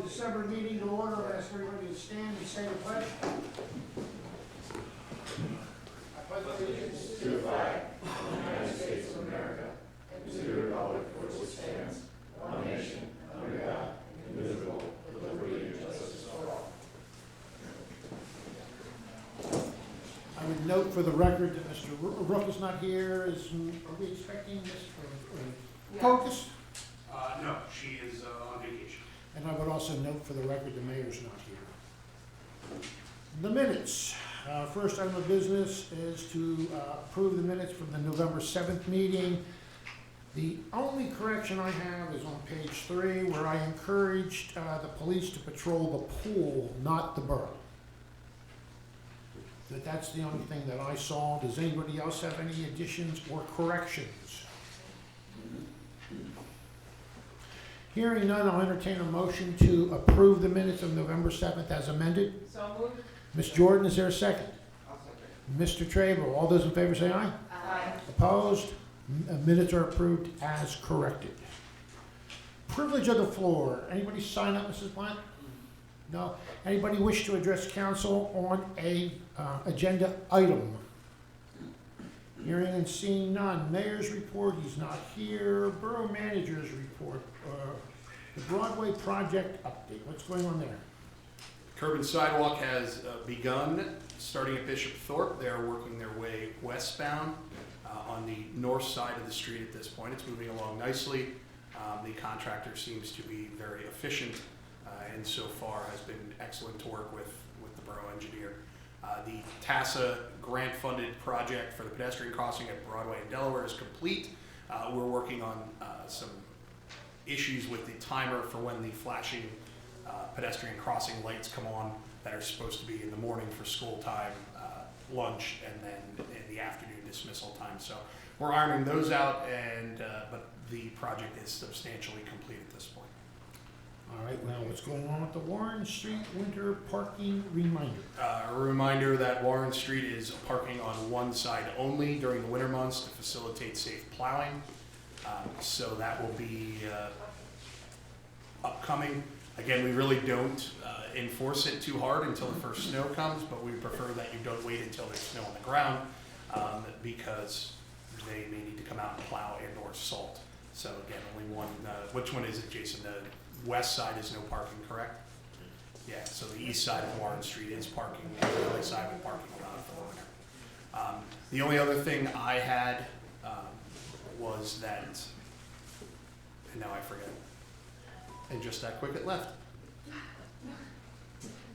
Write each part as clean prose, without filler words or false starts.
December meeting to order. I'll ask everybody to stand and say the pledge. I pledge allegiance to the flag of the United States of America and to the republic for which it stands, one nation, under God, indivisible, with liberty and justice for all. I would note for the record that Mr. Rook is not here. Are we expecting Mr. Focus? No, she is on vacation. And I would also note for the record the mayor's not here. The minutes. First item of business is to approve the minutes from the November 7th meeting. The only correction I have is on page 3, where I encouraged the police to patrol the pool, not the borough. That's the only thing that I saw. Does anybody else have any additions or corrections? Hearing none, I'll entertain a motion to approve the minutes of November 7th as amended. So moved. Ms. Jordan, is there a second? I'll second. Mr. Traber, all those in favor say aye. Aye. Opposed? Minutes are approved as corrected. Privilege of the floor. Anybody sign up, Mrs. Blunt? No? Anybody wish to address council on a agenda item? Hearing and seeing none. Mayor's report, he's not here. Borough manager's report. The Broadway project update. What's going on there? Curb and sidewalk has begun, starting at Bishop Thorpe. They're working their way westbound on the north side of the street at this point. It's moving along nicely. The contractor seems to be very efficient and so far has been excellent to work with the borough engineer. The TASA grant-funded project for the pedestrian crossing at Broadway and Delaware is complete. We're working on some issues with the timer for when the flashing pedestrian crossing lights come on that are supposed to be in the morning for school time, lunch, and then in the afternoon dismissal time. So we're ironing those out, and but the project is substantially complete at this point. All right, now what's going on with the Warren Street winter parking reminder? A reminder that Warren Street is parking on one side only during the winter months to facilitate safe plowing. So that will be upcoming. Again, we really don't enforce it too hard until the first snow comes, but we prefer that you don't wait until there's snow on the ground because they may need to come out and plow and or salt. So again, only one, which one is it, Jason? The west side is no parking, correct? Yeah, so the east side of Warren Street is parking, and the other side with parking allowed for the winter. The only other thing I had was that, and now I forget, and just that quick it left.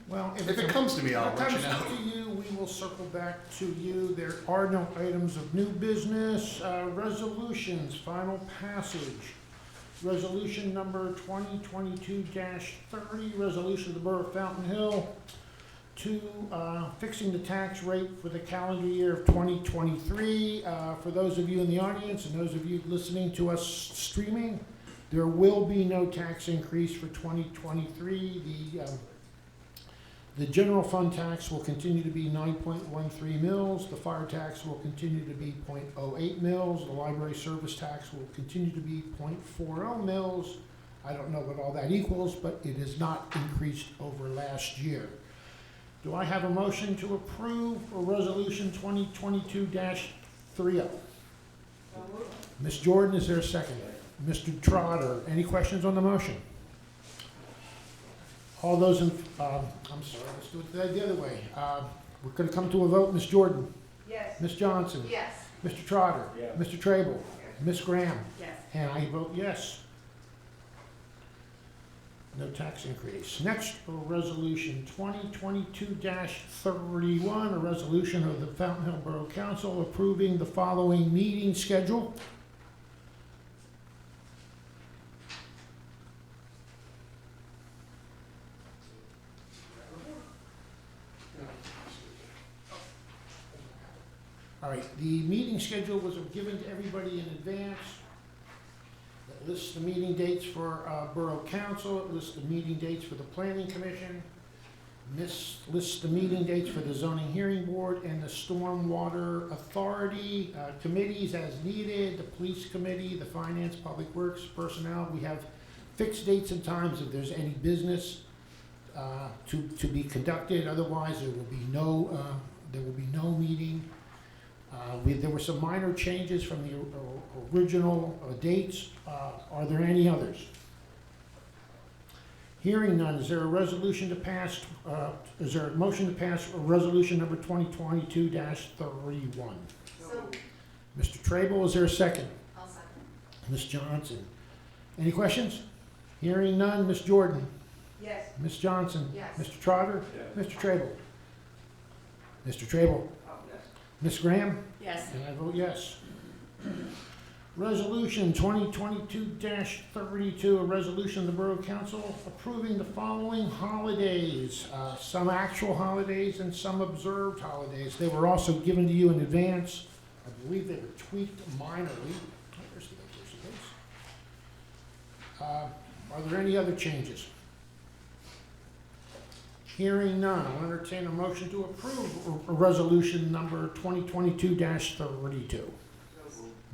Well, If it comes to me, I'll let you know. If it comes to you, we will circle back to you. There are no items of new business. Resolutions, final passage. Resolution number 2022-30, resolution of the Borough of Fountain Hill to fixing the tax rate for the calendar year of 2023. For those of you in the audience and those of you listening to us streaming, there will be no tax increase for 2023. The general fund tax will continue to be 9.13 mils. The fire tax will continue to be 0.08 mils. The library service tax will continue to be 0.40 mils. I don't know what all that equals, but it is not increased over last year. Do I have a motion to approve resolution 2022-30? Ms. Jordan, is there a second? Mr. Trotter, any questions on the motion? All those in, I'm sorry, let's do it the other way. We're going to come to a vote. Ms. Jordan? Yes. Ms. Johnson? Yes. Mr. Trotter? Yes. Mr. Trable? Ms. Graham? Yes. And I vote yes. No tax increase. Next, resolution 2022-31, a resolution of the Fountain Hill Borough Council approving the following meeting schedule. All right, the meeting schedule was given to everybody in advance. It lists the meeting dates for Borough Council, it lists the meeting dates for the Planning Commission, lists the meeting dates for the Zoning Hearing Board and the Stormwater Authority, committees as needed, the Police Committee, the Finance, Public Works, Personnel. We have fixed dates and times if there's any business to be conducted. Otherwise, there will be no meeting. There were some minor changes from the original dates. Are there any others? Hearing none, is there a resolution to pass, is there a motion to pass resolution number 2022-31? So, Mr. Trable, is there a second? I'll second. Ms. Johnson. Any questions? Hearing none, Ms. Jordan? Yes. Ms. Johnson? Yes. Mr. Trotter? Yes. Mr. Trable? Mr. Trable? Yes. Ms. Graham? Yes. And I vote yes. Resolution 2022-32, a resolution of the Borough Council approving the following holidays, some actual holidays and some observed holidays. They were also given to you in advance. I believe they were tweaked minorly. Where's the Are there any other changes? Hearing none, I'll entertain a motion to approve resolution number 2022-32.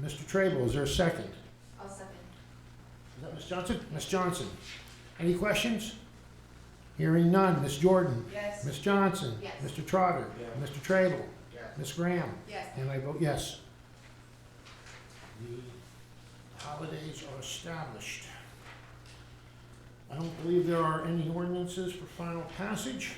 Mr. Trable, is there a second? I'll second. Is that Ms. Johnson? Ms. Johnson. Any questions? Hearing none. Ms. Jordan? Yes. Ms. Johnson? Yes. Mr. Trotter? Yes. Mr. Trable? Yes. Ms. Graham? Yes. And I vote yes. The holidays are established. I don't believe there are any ordinances for final passage.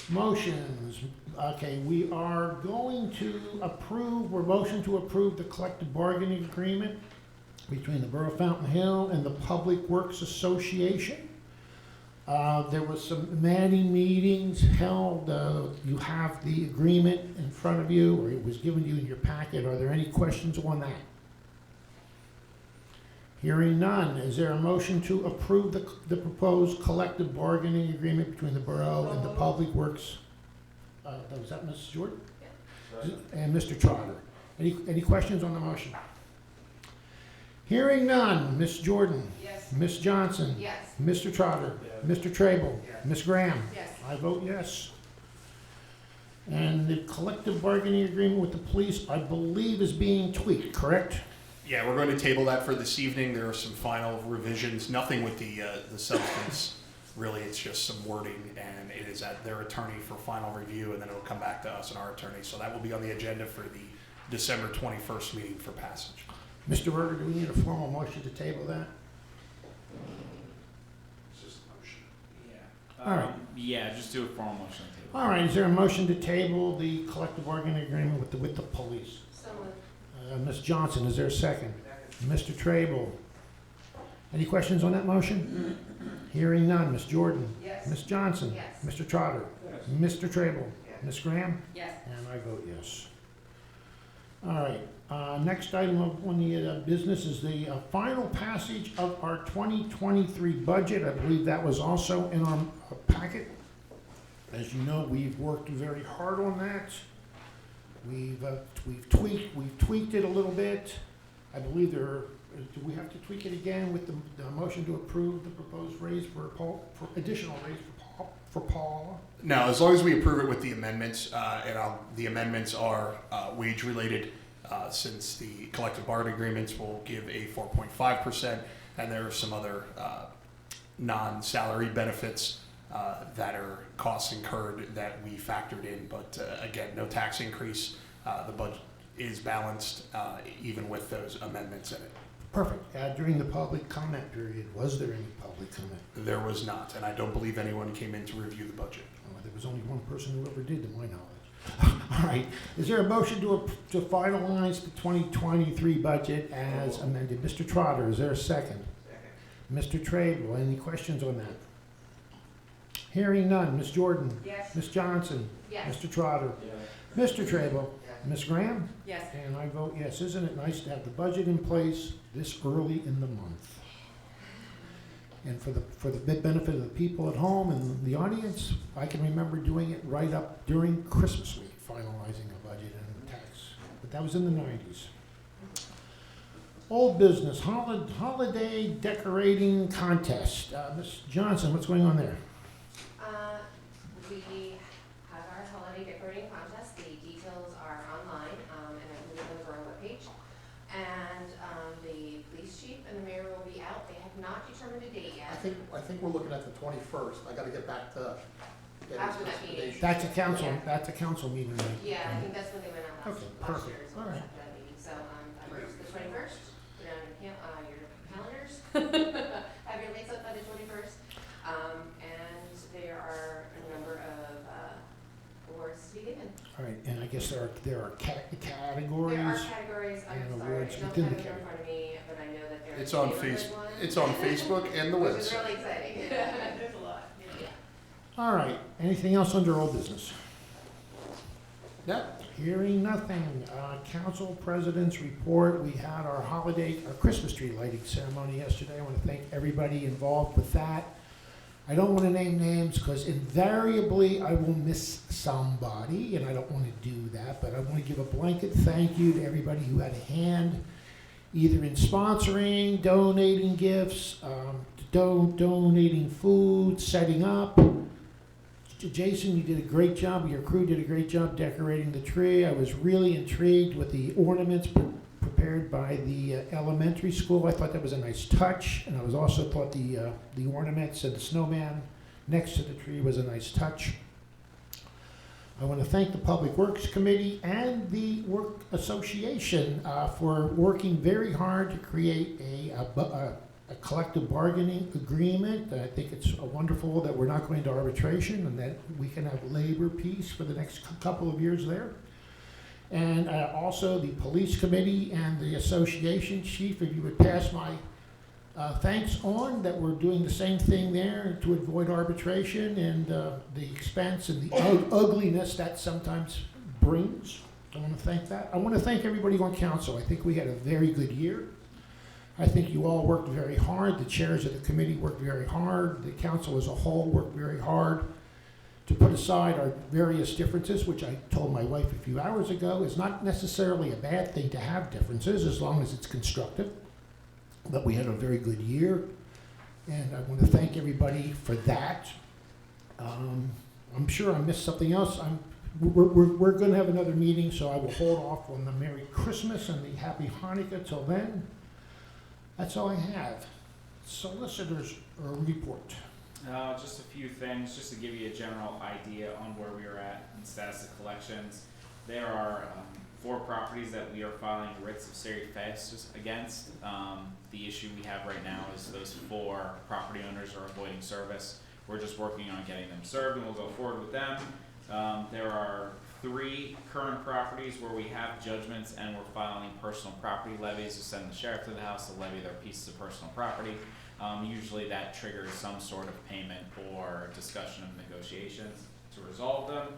Motions. Okay, we are going to approve, we're motion to approve the collective bargaining agreement between the Borough of Fountain Hill and the Public Works Association. There was some many meetings held. You have the agreement in front of you, or it was given to you in your packet. Are there any questions on that? Hearing none, is there a motion to approve the proposed collective bargaining agreement between the Borough and the Public Works? Was that Mrs. Jordan? And Mr. Trotter. Any questions on the motion? Hearing none, Ms. Jordan, Yes. Ms. Johnson, Yes. Mr. Trotter, Yes. Mr. Trable, Yes. Ms. Graham. Yes. I vote yes. And the collective bargaining agreement with the police, I believe, is being tweaked, correct? Yeah, we're going to table that for this evening. There are some final revisions, nothing with the substance. Really, it's just some wording, and it is at their attorney for final review, and then it'll come back to us and our attorney. So that will be on the agenda for the December 21st meeting for passage. Mr. Berger, do we need a formal motion to table that? It's just a motion. Yeah. All right. Yeah, just do a formal motion on the table. All right, is there a motion to table the collective bargaining agreement with the police? So moved. Ms. Johnson, is there a second? Mr. Trable. Any questions on that motion? Hearing none. Ms. Jordan? Yes. Ms. Johnson? Yes. Mr. Trotter? Yes. Mr. Trable? Yes. Ms. Graham? Yes. And I vote yes. All right, next item on the business is the final passage of our 2023 budget. I believe that was also in our packet. As you know, we've worked very hard on that. We've tweaked it a little bit. I believe do we have to tweak it again with the motion to approve the proposed raise for additional raise for Paul? No, as long as we approve it with the amendments, the amendments are wage related, since the collective bargaining agreements will give a 4.5%, and there are some other non-salary benefits that are costs incurred that we factored in. But again, no tax increase. The budget is balanced even with those amendments in it. Perfect. During the public comment period, was there any public comment? There was not, and I don't believe anyone came in to review the budget. There was only one person who ever did, to my knowledge. All right. Is there a motion to finalize the 2023 budget as amended? Mr. Trotter, is there a second? Mr. Trable, any questions on that? Hearing none. Ms. Jordan? Yes. Ms. Johnson? Yes. Mr. Trotter? Yes. Mr. Trable? Ms. Graham? Yes. And I vote yes. Isn't it nice to have the budget in place this early in the month? And for the benefit of the people at home and the audience, I can remember doing it right up during Christmas week, finalizing a budget and tax. But that was in the 90s. Old business, holiday decorating contest. Ms. Johnson, what's going on there? We have our holiday decorating contest. The details are online, and I believe on the Borough webpage. And the police chief and the mayor will be out. They think we're looking at the 21st. I gotta get back to getting After that meeting. specifications. That's a council meeting night. Yeah, I think that's when they went out Okay, last perfect. year, so All right. after that meeting, so, I worked the 21st, put it on your calendars. Have your dates up by the 21st, and there are a number of, awards to be given. All right, and I guess there are There are categories. categories, and I'm sorry, awards I don't within have the it in front of me, but I know that there's. It's on It's on Facebook and the Which is website. really exciting. There's a lot, yeah. All right, anything else under old business? Yeah, Hearing nothing. Council President's report, we had our Christmas tree lighting ceremony yesterday. I want to thank everybody involved with that. I don't want to name names because invariably I will miss somebody, and I don't want to do that, but I want to give a blanket thank you to everybody who had a hand, either in sponsoring, donating gifts, donating food, setting up. Jason, you did a great job. Your crew did a great job decorating the tree. I was really intrigued with the ornaments prepared by the elementary school. I thought that was a nice touch, and I was also thought the ornaments and the snowman next to the tree was a nice touch. I want to thank the Public Works Committee and the Work Association for working very hard to create a collective bargaining agreement. I think it's wonderful that we're not going to arbitration and that we can have labor peace for the next couple of years there. And also the Police Committee and the Association. Chief, if you would pass my thanks on that we're doing the same thing there to avoid arbitration and the expense and the ugliness that sometimes brings. I want to thank that. I want to thank everybody on council. I think we had a very good year. I think you all worked very hard. The chairs of the committee worked very hard. The council as a whole worked very hard to put aside our various differences, which I told my wife a few hours ago is not necessarily a bad thing to have differences as long as it's constructive. But we had a very good year, and I want to thank everybody for that. I'm sure I missed something else. We're going to have another meeting, so I will hold off on the Merry Christmas and the Happy Hanukkah till then. That's all I have. Solicitor's report. Just a few things, just to give you a general idea on where we are at in status of collections. There are 4 properties that we are filing writs of stare fastis against. The issue we have right now is those 4 property owners are avoiding service. We're just working on getting them served, and we'll go forward with them. There are 3 current properties where we have judgments and we're filing personal property levies to send the sheriff to the house to levy their pieces of personal property. Usually that triggers some sort of payment or discussion of negotiations to resolve them.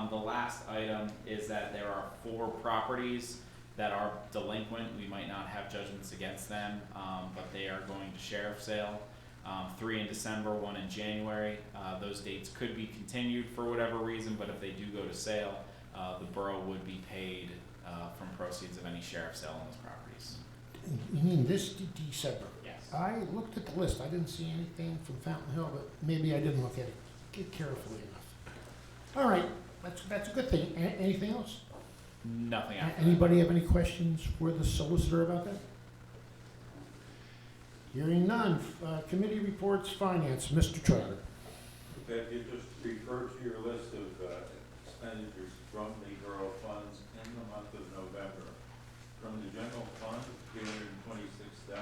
The last item is that there are 4 properties that are delinquent. We might not have judgments against them, but they are going to sheriff's sale. 3 in December, 1 in January. Those dates could be continued for whatever reason, but if they do go to sale, the borough would be paid from proceeds of any sheriff's sale on those properties. You mean this December? Yes. I looked at the list. I didn't see anything from Fountain Hill, but maybe I didn't look at it carefully enough. All right, that's a good thing. Anything else? Nothing after that. Anybody have any questions for the solicitor about that? Hearing none. Committee reports, finance, Mr. Trotter. That you just referred to your list of expenditures from the borough funds in the month of November. From the general fund, $327,845.66.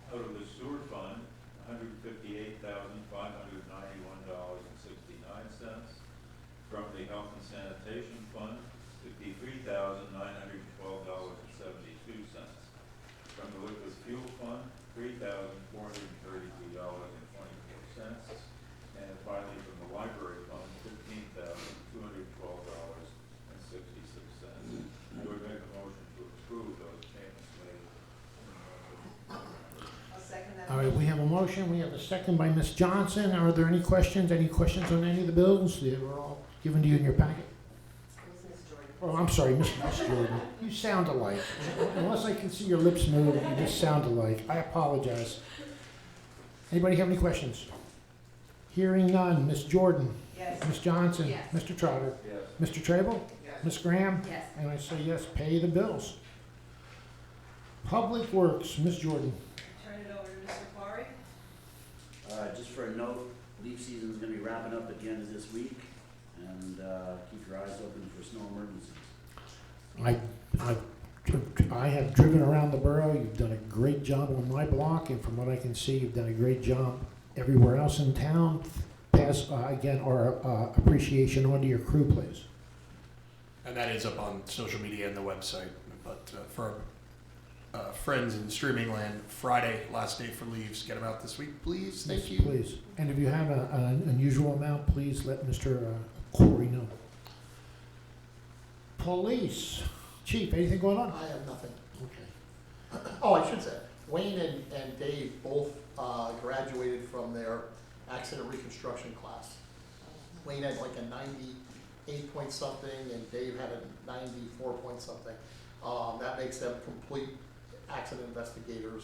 Out of the sewer fund, $158,591.69. From the health and sanitation fund, $53,912.72. From the liquid fuel fund, $3,433.24. And finally, from the library fund, $15,212.66. I would make a motion to approve those payments made. I'll second that. All right, we have a motion. We have a second by Ms. Johnson. Are there any questions? Any questions on any of the bills? They were all given to you in your packet. It was Ms. Jordan. Oh, I'm sorry, Miss Jordan. You sound alike. Unless I can see your lips move, you just sound alike. I apologize. Anybody have any questions? Hearing none. Ms. Jordan? Yes. Ms. Johnson? Yes. Mr. Trotter? Yes. Mr. Trable? Yes. Ms. Graham? Yes. And I say yes, pay the bills. Public Works, Ms. Jordan. Turn it over to Mr. Quarry. Just for a note, leaf season is gonna be wrapping up at the end of this week, and, keep your eyes open for snow emergencies. I have driven around the borough. You've done a great job on my block, and from what I can see, you've done a great job everywhere else in town. Pass, again, our appreciation on to your crew, please. And that is up on social media and the website. But for our friends in streaming land, Friday, last day for leaves. Get them out this week, please. Thank you. Please. And if you have an unusual amount, please let Mr. Corey know. Police. Chief, anything going on? I have nothing. Okay. Oh, I should say, Wayne and Dave both graduated from their accident reconstruction class. Wayne had like a 98 point something, and Dave had a 94 point something. That makes them complete accident investigators.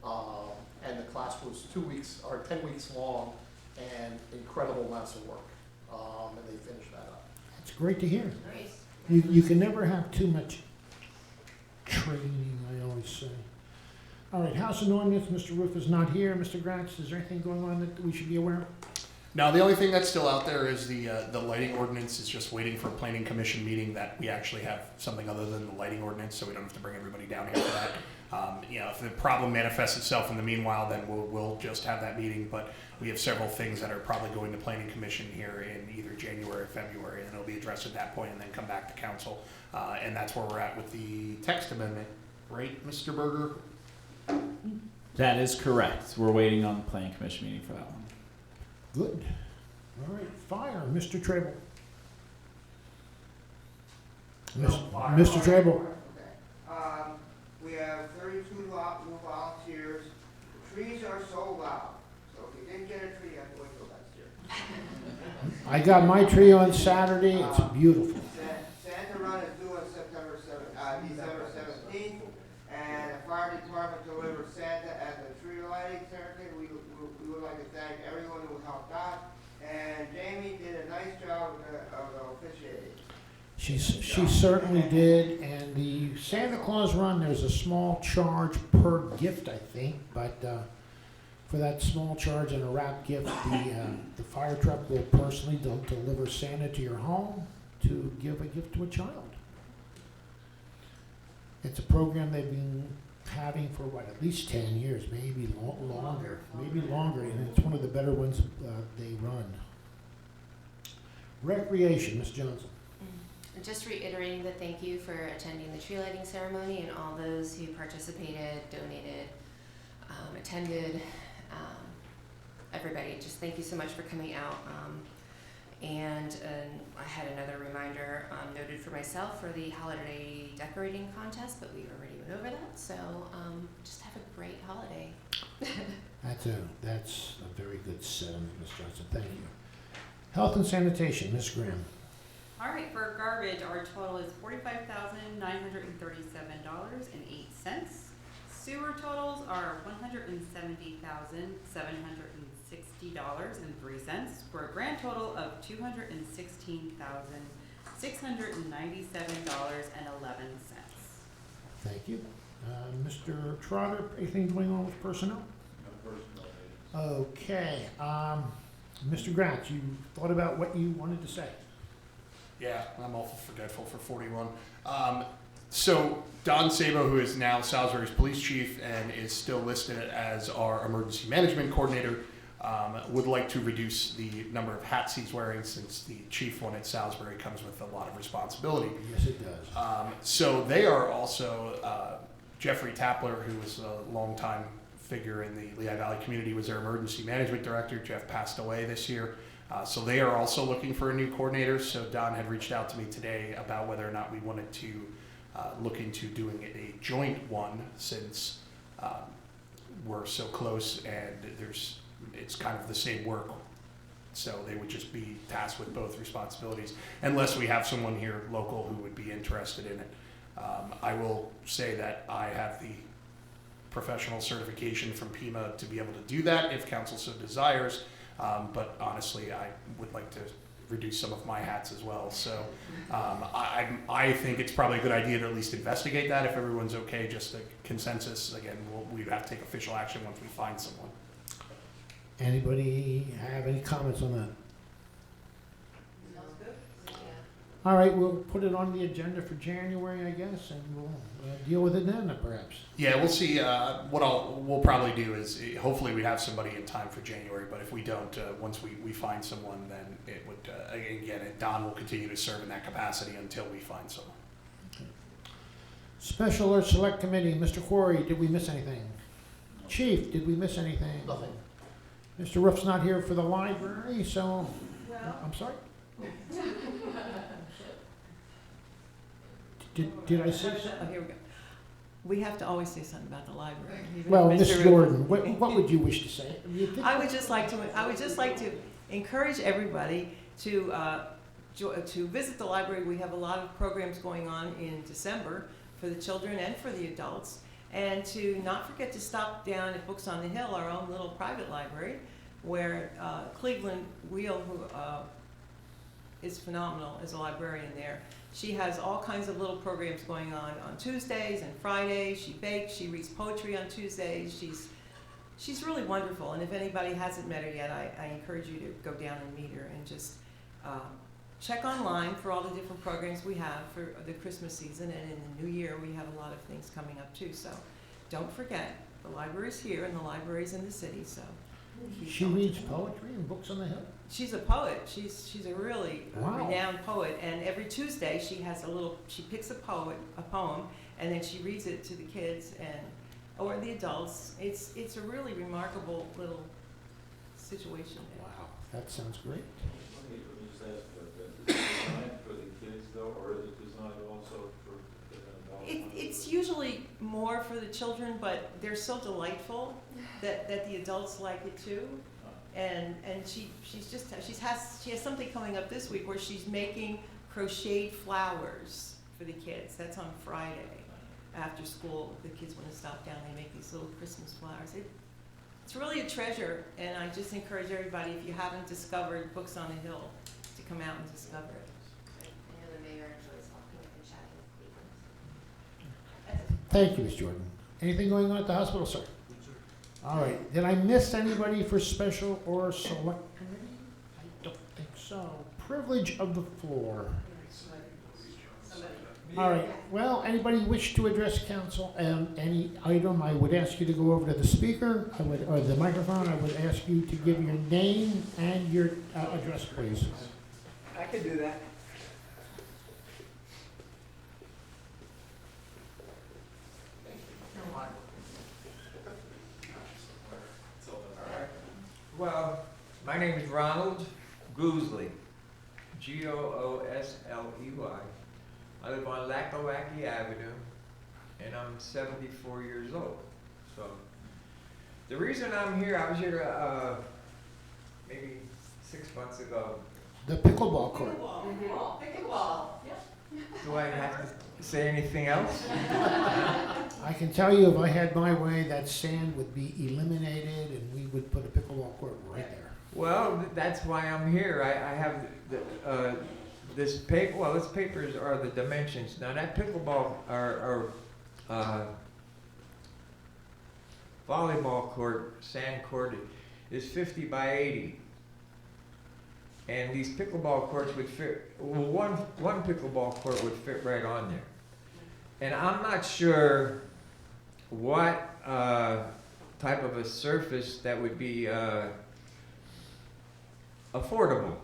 And the class was 2 weeks, or 10 weeks long, and incredible amounts of work. And they finished that up. It's great to hear. Nice. You can never have too much training, I always say. All right, House and Ordinance, Mr. Roof is not here. Mr. Gratz, is there anything going on that we should be aware of? Now, the only thing that's still out there is the lighting ordinance is just waiting for a planning commission meeting that we actually have something other than the lighting ordinance, so we don't have to bring everybody down here for that. If the problem manifests itself in the meanwhile, then we'll just have that meeting, but we have several things that are probably going to planning commission here in either January or February, and it'll be addressed at that point and then come back to council. And that's where we're at with the text amendment, right, Mr. Berger? That is correct. We're waiting on the planning commission meeting for that one. Good. All right, fire, Mr. Trable. Mr. Trable. Okay. We have 32 new volunteers. The trees are sold out, so if you didn't get a tree, you have to wait till next year. I got my tree on Saturday. It's beautiful. Santa Run is due on December 17th, and the fire department delivered Santa at the tree lighting ceremony. We would like to thank everyone who helped out, and Jamie did a nice job of officiating. She certainly did, and the Santa Claus run, there's a small charge per gift, I think, but for that small charge and a wrap gift, the fire truck will personally deliver Santa to your home to give a gift to a child. It's a program they've been having for at least 10 years, maybe longer, and it's one of the better ones they run. Recreation, Ms. Johnson. Just reiterating the thank you for attending the tree lighting ceremony and all those who participated, donated, attended. Everybody, just thank you so much for coming out. And I had another reminder noted for myself for the holiday decorating contest, but we already went over that. So just have a great holiday. That's a very good sentiment, Ms. Johnson. Thank you. Health and sanitation, Ms. Graham. All right, for garbage, our total is $45,937.08. Sewer totals are $170,760.03, for a grand total of $216,697.11. Thank you. Mr. Trotter, anything going on with personnel? No personal items. Okay. Mr. Gratz, you thought about what you wanted to say. Yeah, I'm awful forgetful for 41. So Don Sabo, who is now Salisbury's police chief and is still listed as our emergency management coordinator, would like to reduce the number of hats he's wearing, since the chief one at Salisbury comes with a lot of responsibility. Yes, it does. So they are also, Jeffrey Tapler, who was a longtime figure in the Lehigh Valley community, was their emergency management director. Jeff passed away this year. So they are also looking for a new coordinator. So Don had reached out to me today about whether or not we wanted to look into doing a joint one, since we're so close and it's kind of the same work. So they would just be tasked with both responsibilities, unless we have someone here local who would be interested in it. I will say that I have the professional certification from PEMA to be able to do that if council so desires. But honestly, I would like to reduce some of my hats as well. So I think it's probably a good idea to at least investigate that if everyone's okay, just a consensus. Again, we'd have to take official action once we find someone. Anybody have any comments on that? Sounds good? Yeah. All right, we'll put it on the agenda for January, I guess, and we'll deal with it then, perhaps. Yeah, we'll see. We'll probably do is hopefully we have somebody in time for January. But if we don't, once we find someone, then it would again. Don will continue to serve in that capacity until we find someone. Special or Select Committee, Mr. Quarry, did we miss anything? Chief, did we miss anything? Nothing. Mr. Roof's not here for the library, so, I'm sorry? Did I say something? Oh, here we go. We have to always say something about the library. Even Well, Mr. Ms. Roof- Jordan, what would you wish to say? You think- I would just like to encourage everybody to visit the library. We have a lot of programs going on in December for the children and for the adults. And to not forget to stop down at Books on the Hill, our own little private library, where Cleveland Wheel, who is phenomenal, is a librarian there. She has all kinds of little programs going on Tuesdays and Fridays. She bakes, she reads poetry on Tuesdays. She's really wonderful. And if anybody hasn't met her yet, I encourage you to go down and meet her and just check online for all the different programs we have for the Christmas season. And in the new year, we have a lot of things coming up too. So don't forget, the library's here and the library's in the city. So keep She going. reads poetry and Books on the Hill? She's a poet. She's a really Wow. renowned poet, and every Tuesday she picks a poem, and then she reads it to the kids or the adults. It's a really remarkable little situation. Wow, that sounds great. Let me just ask about that. Is it designed for the kids though, or is it designed also for the adults? It's usually more for the children, but they're so delightful that the adults like it too. And she has something coming up this week where she's making crocheted flowers for the kids. That's on Friday after school. The kids want to stop down. They make these little Christmas flowers. It's really a treasure, and I just encourage everybody, if you haven't discovered Books on the Hill, to come out and discover it. I know the mayor enjoys walking up and chatting with Cleveland. Thank you, Ms. Jordan. Anything going on at the hospital, sir? All right, did I miss anybody for Special or Select Committee? I don't think so. Privilege of the floor. All right, well, anybody wish to address council on any item, I would ask you to go over to the speaker, or the microphone. I would ask you to give your name and your address, please. I could do that. Well, my name is Ronald Goosley, Goosley. I live on Lackawacky Avenue, and I'm 74 years old. So, the reason I'm here, I was here maybe 6 months ago. The pickleball court. Pickleball. Do I have to say anything else? I can tell you, if I had my way, that sand would be eliminated, and we would put a pickleball court right there. Well, that's why I'm here. I have this paper. Well, this papers are the dimensions. Now that pickleball or volleyball court, sand court, is 50 by 80. And these pickleball courts would fit. Well, one pickleball court would fit right on there. And I'm not sure what type of a surface that would be affordable,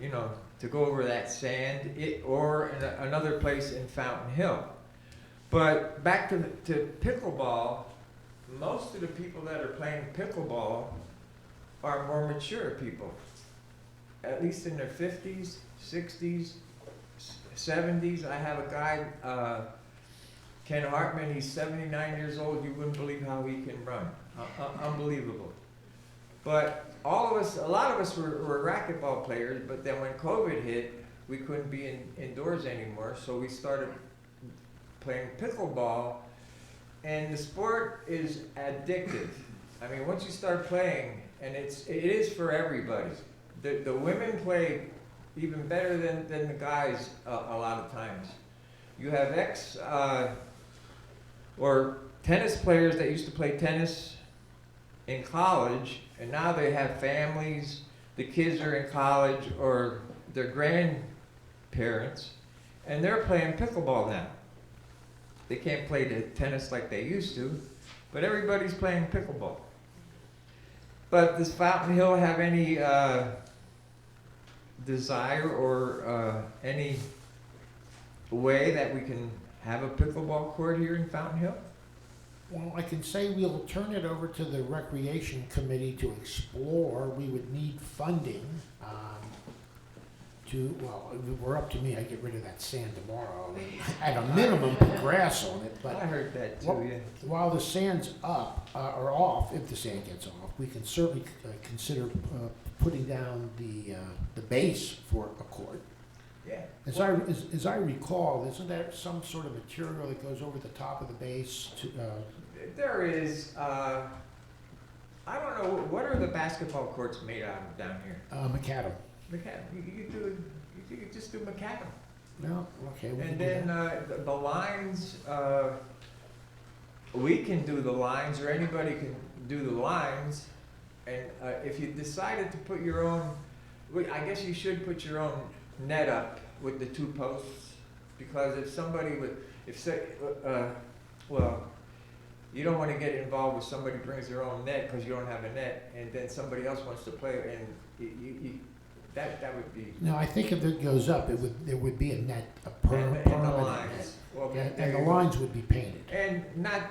you know, to go over that sand, or in another place in Fountain Hill. But back to pickleball, most of the people that are playing pickleball are more mature people, at least in their 50s, 60s, 70s. I have a guy, Ken Hartman, he's 79 years old. You wouldn't believe how he can run. Unbelievable. But all of us, a lot of us were racquetball players, but then when COVID hit, we couldn't be indoors anymore, so we started playing pickleball, and the sport is addictive. I mean, once you start playing, and it is for everybody. The women play even better than the guys a lot of times. You have or tennis players that used to play tennis in college, and now they have families, the kids are in college, or their grandparents, and they're playing pickleball now. They can't play the tennis like they used to, but everybody's playing pickleball. But does Fountain Hill have any desire or any way that we can have a pickleball court here in Fountain Hill? Well, I can say we'll turn it over to the Recreation Committee to explore. We would need funding well, if it were up to me, I'd get rid of that sand tomorrow. At a minimum, put grass on it, but I heard that too, Well, yeah. while the sand's up, or off, if the sand gets off, we can certainly consider putting down the base for a court. Yeah. As I recall, isn't there some sort of material that goes over the top of the base to, There is, I don't know, what are the basketball courts made out of down here? macadam? Macadam. You could just do macadam. No, okay. we can And do then that. the lines, we can do the lines, or anybody can do the lines. And if you decided to put your own, I guess you should put your own net up with the 2 posts, because if somebody would, well, you don't want to get involved with somebody brings their own net because you don't have a net, and then somebody else wants to play, and that would be. No, I think if it goes up, there would be a net, a And the permanent. lines. Well, And there the you go. lines would be painted. And not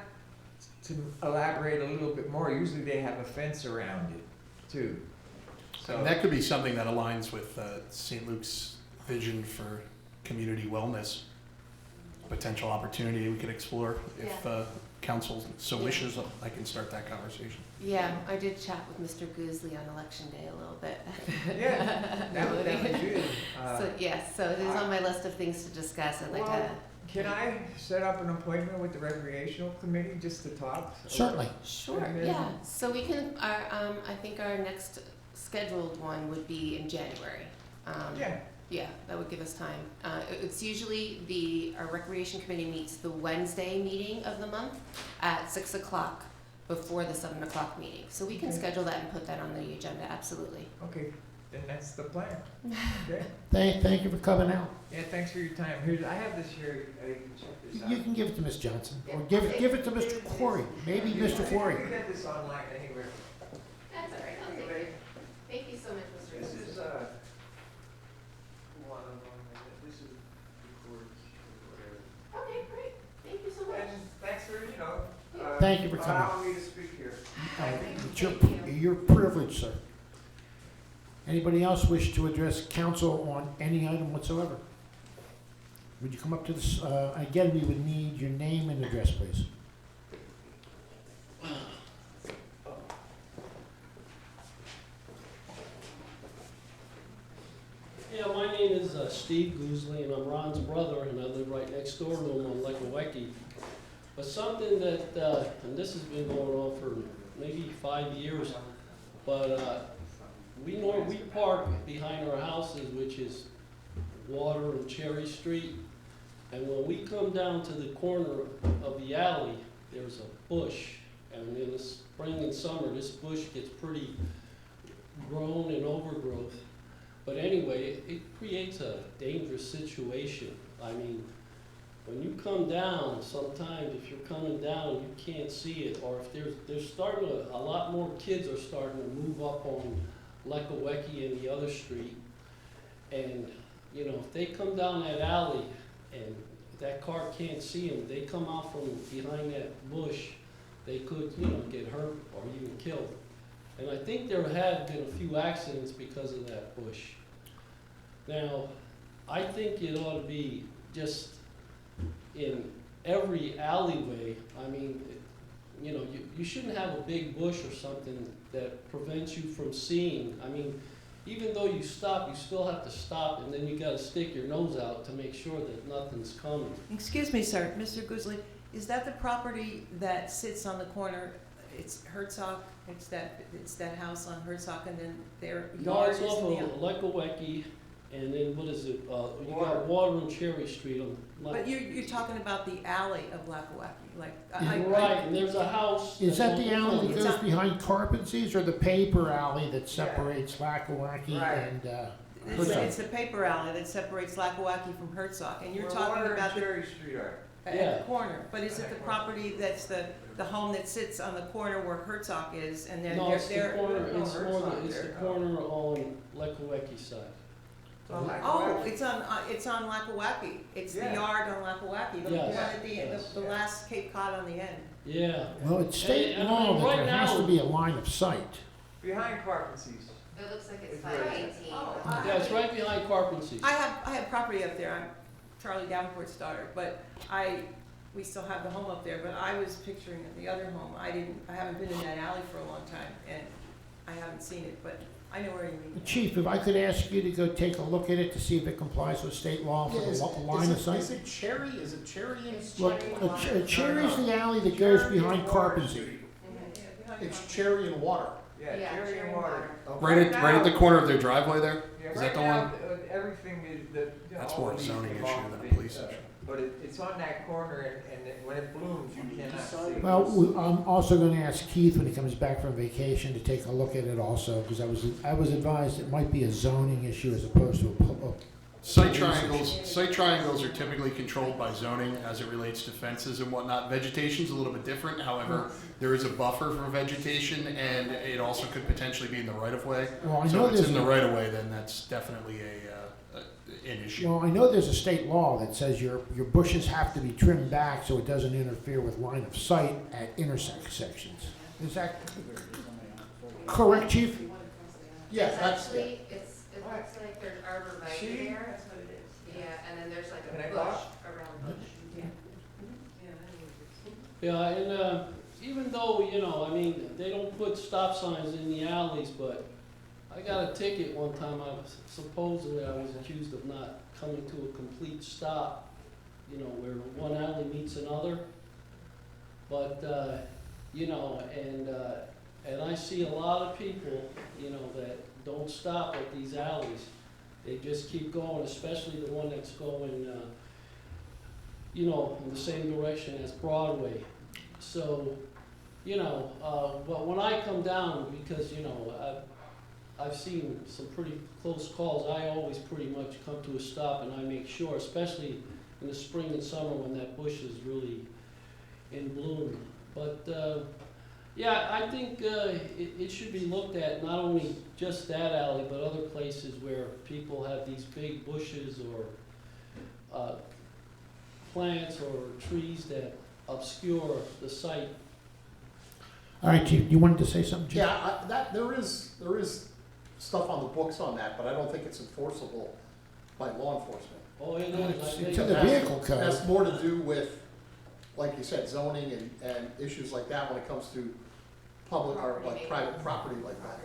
to elaborate a little bit more, usually they have a fence around it too. So And that could be something that aligns with St. Luke's vision for community wellness. Potential opportunity we could explore if council so wishes. I can start that conversation. Yeah, I did chat with Mr. Goosley on election day a little bit. yeah, that would be good. So, yes, so it is on my list of things to discuss. I'd like to. Well, can I set up an appointment with the recreational committee just to talk? Certainly. Sure, And then- yeah. So we can, I think our next scheduled one would be in January. Yeah. Yeah, that would give us time. It's usually our recreation committee meets the Wednesday meeting of the month at 6 o'clock before the 7 o'clock meeting. So we can Okay. schedule that and put that on the agenda, absolutely. Okay, then that's the plan. Okay. Thank you for coming out. Yeah, thanks for your time. I have this here. You can check this out. You can give it to Ms. Johnson, or give it to Mr. Quarry, maybe Mr. You Quarry. can get this online anywhere. That's all right, I'll take it. Thank you so much, Mr. This Goosley. is, one of them, this is recorded, whatever. Okay, great. Thank you so much. And thanks for, Thank you for coming. allowing me to speak here. It's your privilege, sir. Anybody else wish to address council on any item whatsoever? Would you come up to this, again, we would need your name and address, please. Yeah, my name is Steve Goosley, and I'm Ron's brother, and I live right next door to him on Lekawecki. But something that, and this has been going on for maybe 5 years, but we park behind our houses, which is Water and Cherry Street, and when we come down to the corner of the alley, there's a bush, and in the spring and summer, this bush gets pretty grown and overgrowth. But anyway, it creates a dangerous situation. I mean, when you come down, sometimes if you're coming down, you can't see it, or if there's starting a lot more kids are starting to move up on Lekawecki and the other street. And, you know, if they come down that alley and that car can't see them, they come out from behind that bush, they could, you know, get hurt or even killed. And I think there have been a few accidents because of that bush. Now, I think it ought to be just in every alleyway. I mean, you know, you shouldn't have a big bush or something that prevents you from seeing. I mean, even though you stop, you still have to stop, and then you gotta stick your nose out to make sure that nothing's coming. Excuse me, sir, Mr. Goosley, is that the property that sits on the corner? It's Herzog, it's that house on Herzog, and then their No, yard it's is off in the of Lekawecki, and then what is it, you Water. got Water and Cherry Street on left. But you're talking about the alley of Lackawackee, like, Right, and there's a house. Is that the alley that It's goes not- behind Carpensies, or the paper alley that separates Lackawackee Right. and, It's the paper alley that separates Lackawackee from Herzog, and you're talking about the, Cherry Street are. at Yeah. the corner. But is it the property that's the home that sits on the corner where Herzog is, and then No, they're, it's the they're, corner, no, it's hers more, on it's the there. corner on Lekawecki side. oh, it's on Lackawackee. It's the Yeah. yard on Lackawackee, the Yes. one at the, Yes. the last Cape Cod on the end. Yeah, well, it's state And- law that right there has to now- be a line of sight. Behind Carpensies. It looks like it's It's 518. Oh, yeah, it's right behind Carpensies. I have property up there. I'm Charlie Davenport's daughter, but we still have the home up there, but I was picturing the other home. I haven't been in that alley for a long time, and I haven't seen it, but I know where you mean. Chief, if I could ask you to go take a look at it to see if it complies with state law for Yeah, the line of sight? Is it Cherry? Is it Cherry and? Look, Cherry's the alley that goes behind Carpensy. It's Cherry and Water. Yeah, Cherry and Water. Right at the corner of their driveway there? Yeah, Is right that the now, one? everything is, That's all more a the leaves zoning come issue off than a the, police issue. But it's on that corner, and when it blooms, you cannot see. Well, I'm also gonna ask Keith when he comes back from vacation to take a look at it also, because I was advised it might be a zoning issue as opposed to Site triangles are typically controlled by zoning as it relates to fences and whatnot. Vegetation's a little bit different, however, there is a buffer for vegetation, and it also could potentially be in the right of way. Well, I So know if it's there's in the a- right of way, then that's definitely an issue. Well, I know there's a state law that says your bushes have to be trimmed back so it doesn't interfere with line of sight at intersections. Is that correct, Chief? Yeah, It's that's, actually, it looks like there's arborvitae See? there. That's what it is. Yeah, and then there's like Can a I bush talk? around the bush. Yeah, and, even though, you know, I mean, they don't put stop signs in the alleys, but I got a ticket one time, supposedly I was accused of not coming to a complete stop, you know, where one alley meets another. But, you know, and I see a lot of people, you know, that don't stop at these alleys. They just keep going, especially the one that's going, you know, in the same direction as Broadway. So, you know, but when I come down, because, you know, I've seen some pretty close calls, I always pretty much come to a stop and I make sure, especially in the spring and summer when that bush is really in bloom. But, yeah, I think it should be looked at, not only just that alley, but other places where people have these big bushes or plants or trees that obscure the site. All right, Chief, you wanted to say something, Chief? yeah, there is stuff on the books on that, but I don't think it's enforceable by law enforcement. Oh, it Well, is, it's- I think. it's in the vehicle code. That's more to do with, like you said, zoning and issues like that when it comes to public or like private property like that.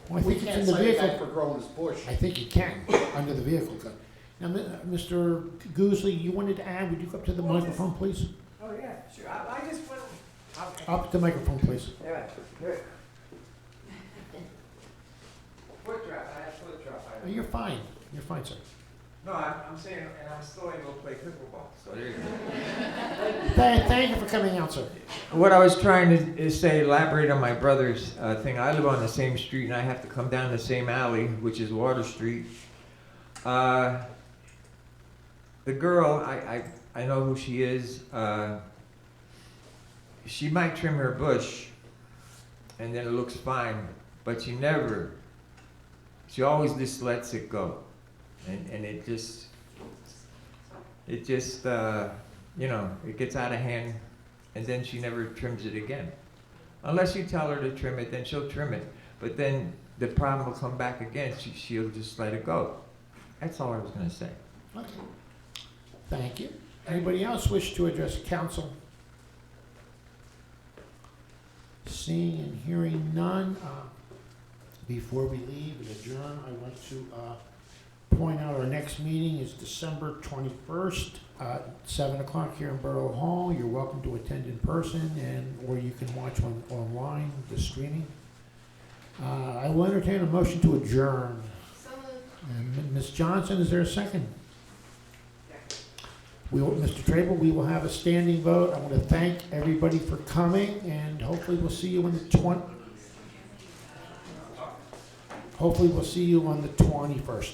Well, I We think it's can't in the cite a guy vehicle. for growing his bush. I think you can, under the vehicle code. Now, Mr. Goosley, you wanted to add, would you go up to the microphone, please? Oh, yeah, sure, I just want, Up to the microphone, please. yeah, good. Foot drop, I have foot drop. Oh, you're fine, sir. No, I'm saying, and I'm still able to play pickleball, so there you go. Thank you for coming out, sir. What I was trying to say, elaborate on my brother's thing. I live on the same street and I have to come down the same alley, which is Water Street. The girl, I know who she is. She might trim her bush and then it looks fine, but she always just lets it go. And it just, you know, it gets out of hand, and then she never trims it again. Unless you tell her to trim it, then she'll trim it. But then the problem will come back again. She'll just let it go. That's all I was going to say. Okay. Thank you. Anybody else wish to address council? Seeing and hearing none, before we leave and adjourn, I want to point out our next meeting is December 21st, 7 o'clock here in Borough Hall. You're welcome to attend in person, or you can watch online, the streaming. I will entertain a motion to adjourn. So moved. And Ms. Johnson, is there a second? Mr. Traber, we will have a standing vote. I want to thank everybody for coming, and hopefully we'll see you on the 21st.